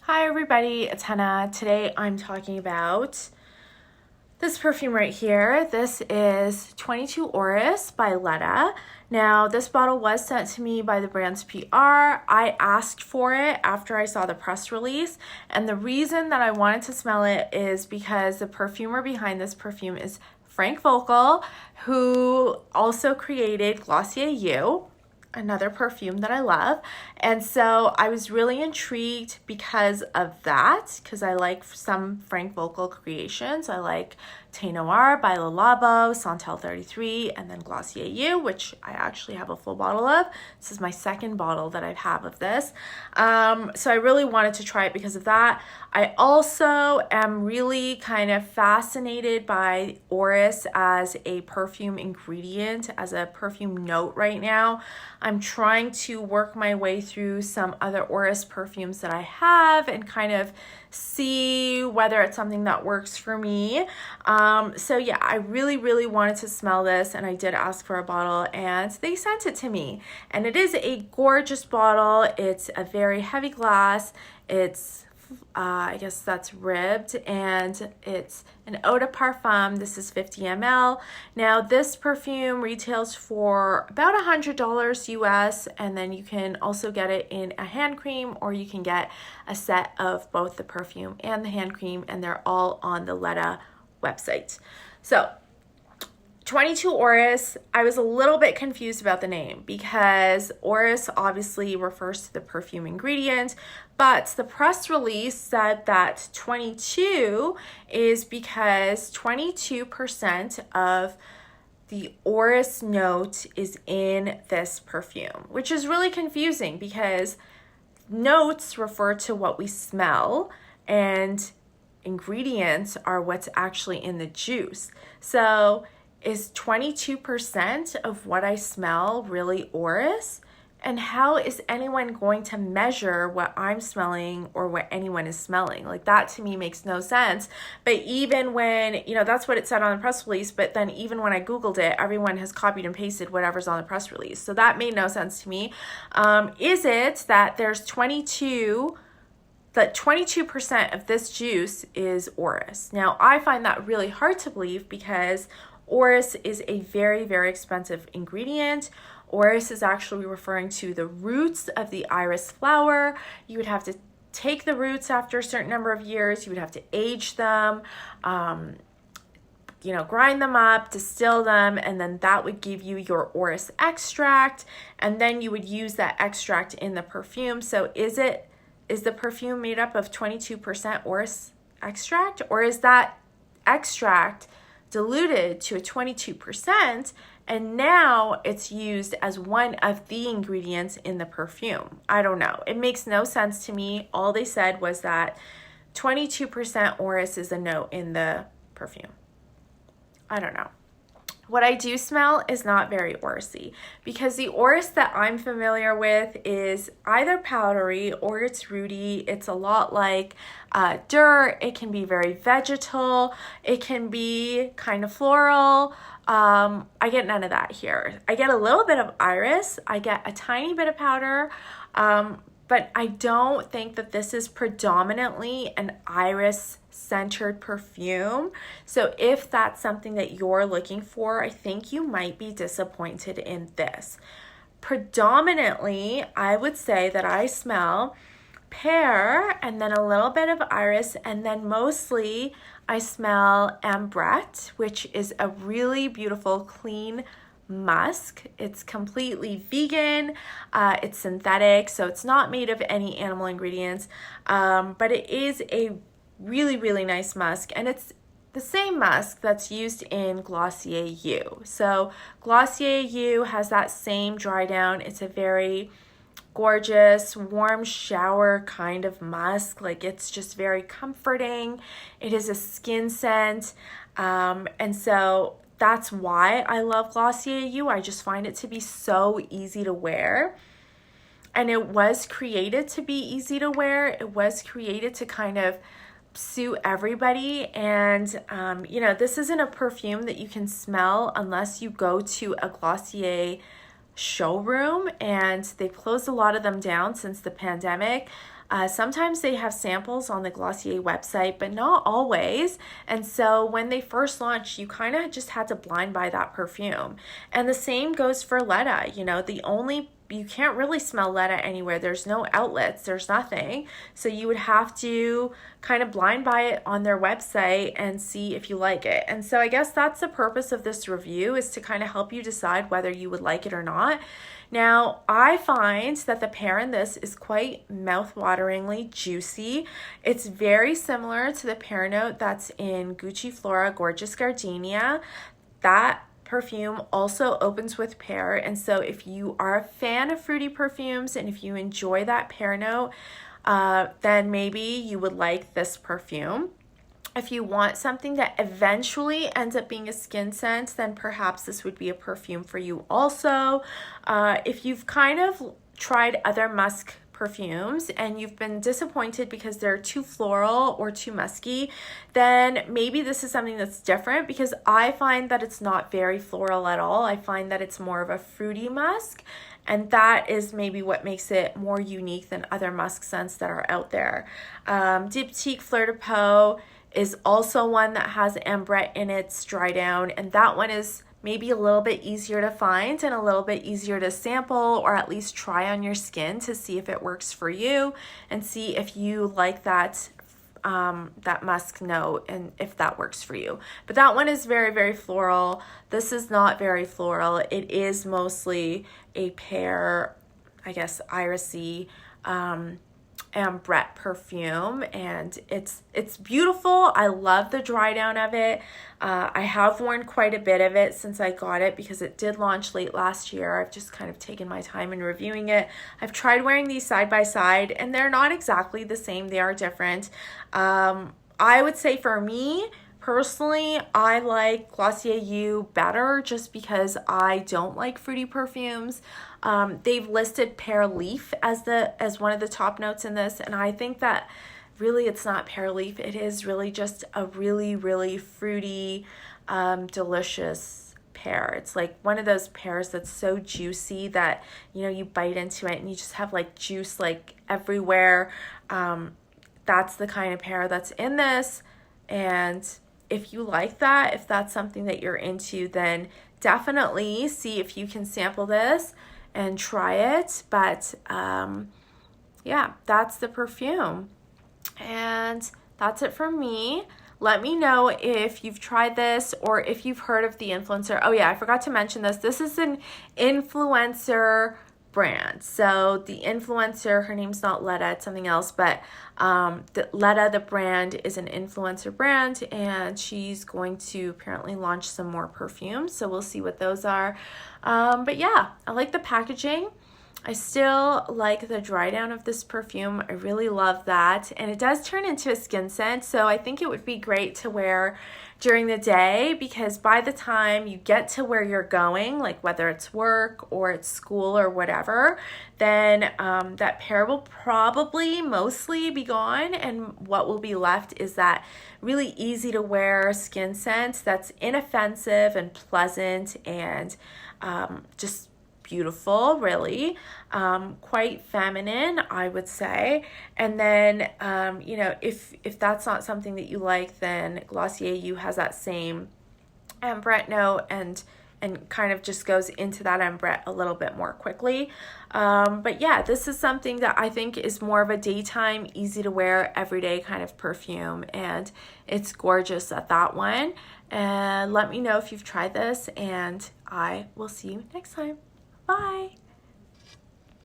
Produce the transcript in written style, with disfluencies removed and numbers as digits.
Hi everybody, it's Hannah. Today I'm talking about this perfume right here. This is 22 Orris by Ledda. Now this bottle was sent to me by the brand's PR. I asked for it after I saw the press release, and the reason that I wanted to smell it is because the perfumer behind this perfume is Frank Voelkl, who also created Glossier You, another perfume that I love. And so I was really intrigued because of that, because I like some Frank Voelkl creations. I like Thé Noir by Le Labo, Santal 33, and then Glossier You, which I actually have a full bottle of. This is my second bottle that I have of this. So I really wanted to try it because of that. I also am really kind of fascinated by Orris as a perfume ingredient, as a perfume note right now. I'm trying to work my way through some other Orris perfumes that I have and kind of see whether it's something that works for me. So yeah, I really wanted to smell this, and I did ask for a bottle and they sent it to me. And it is a gorgeous bottle. It's a very heavy glass. It's I guess that's ribbed, and it's an eau de parfum. This is 50 ml. Now this perfume retails for about $100 US, and then you can also get it in a hand cream, or you can get a set of both the perfume and the hand cream, and they're all on the Ledda website. So 22 Orris, I was a little bit confused about the name because Orris obviously refers to the perfume ingredient, but the press release said that 22 is because 22% of the Orris note is in this perfume, which is really confusing because notes refer to what we smell and ingredients are what's actually in the juice. So is 22% of what I smell really Orris? And how is anyone going to measure what I'm smelling or what anyone is smelling? Like, that to me makes no sense. But even when, that's what it said on the press release, but then even when I Googled it, everyone has copied and pasted whatever's on the press release. So that made no sense to me. Is it that there's 22% of this juice is Orris? Now, I find that really hard to believe because Orris is a very expensive ingredient. Orris is actually referring to the roots of the iris flower. You would have to take the roots after a certain number of years. You would have to age them, grind them up, distill them, and then that would give you your Orris extract. And then you would use that extract in the perfume. So is the perfume made up of 22% Orris extract, or is that extract diluted to a 22%, and now it's used as one of the ingredients in the perfume? I don't know. It makes no sense to me. All they said was that 22% Orris is a note in the perfume. I don't know. What I do smell is not very Orris-y because the Orris that I'm familiar with is either powdery or it's rooty. It's a lot like dirt. It can be very vegetal. It can be kind of floral. I get none of that here. I get a little bit of iris. I get a tiny bit of powder. But I don't think that this is predominantly an iris-centered perfume. So if that's something that you're looking for, I think you might be disappointed in this. Predominantly, I would say that I smell pear and then a little bit of iris, and then mostly I smell ambrette, which is a really beautiful, clean musk. It's completely vegan. It's synthetic, so it's not made of any animal ingredients, but it is a really nice musk, and it's the same musk that's used in Glossier You. So Glossier You has that same dry down. It's a very gorgeous, warm shower kind of musk. Like, it's just very comforting. It is a skin scent, and so that's why I love Glossier You. I just find it to be so easy to wear. And it was created to be easy to wear. It was created to kind of suit everybody. And, this isn't a perfume that you can smell unless you go to a Glossier showroom, and they've closed a lot of them down since the pandemic. Sometimes they have samples on the Glossier website, but not always. And so when they first launched, you kind of just had to blind buy that perfume. And the same goes for Ledda. You know, you can't really smell Ledda anywhere. There's no outlets, there's nothing. So you would have to kind of blind buy it on their website and see if you like it. And so I guess that's the purpose of this review, is to kind of help you decide whether you would like it or not. Now, I find that the pear in this is quite mouth-wateringly juicy. It's very similar to the pear note that's in Gucci Flora Gorgeous Gardenia. That perfume also opens with pear, and so if you are a fan of fruity perfumes and if you enjoy that pear note, then maybe you would like this perfume. If you want something that eventually ends up being a skin scent, then perhaps this would be a perfume for you also. If you've kind of tried other musk perfumes and you've been disappointed because they're too floral or too musky, then maybe this is something that's different, because I find that it's not very floral at all. I find that it's more of a fruity musk, and that is maybe what makes it more unique than other musk scents that are out there. Diptyque Fleur de Peau is also one that has ambrette in its dry down, and that one is maybe a little bit easier to find and a little bit easier to sample, or at least try on your skin to see if it works for you and see if you like that musk note and if that works for you. But that one is very, very floral. This is not very floral. It is mostly a pear, I guess, irisy ambrette perfume, and it's beautiful. I love the dry down of it. I have worn quite a bit of it since I got it, because it did launch late last year. I've just kind of taken my time in reviewing it. I've tried wearing these side by side, and they're not exactly the same. They are different. I would say for me personally, I like Glossier You better, just because I don't like fruity perfumes. They've listed pear leaf as one of the top notes in this, and I think that really it's not pear leaf. It is really just a really, really fruity, delicious pear. It's like one of those pears that's so juicy that, you know, you bite into it and you just have like juice like everywhere. That's the kind of pear that's in this, and if you like that, if that's something that you're into, then definitely see if you can sample this and try it. But yeah, that's the perfume. And that's it from me. Let me know if you've tried this or if you've heard of the influencer. Oh yeah, I forgot to mention this. This is an influencer brand. So the influencer, her name's not Ledda, it's something else, but Ledda, the brand, is an influencer brand, and she's going to apparently launch some more perfumes, so we'll see what those are. But yeah, I like the packaging. I still like the dry down of this perfume. I really love that, and it does turn into a skin scent, so I think it would be great to wear during the day, because by the time you get to where you're going, like whether it's work or it's school or whatever, then that pear will probably mostly be gone, and what will be left is that really easy to wear skin scent that's inoffensive and pleasant and just beautiful, really, quite feminine, I would say. And then you know, if that's not something that you like, then Glossier You has that same ambrette note and kind of just goes into that ambrette a little bit more quickly. But yeah, this is something that I think is more of a daytime, easy to wear, everyday kind of perfume, and it's gorgeous at that one. And let me know if you've tried this, and I will see you next time. Bye.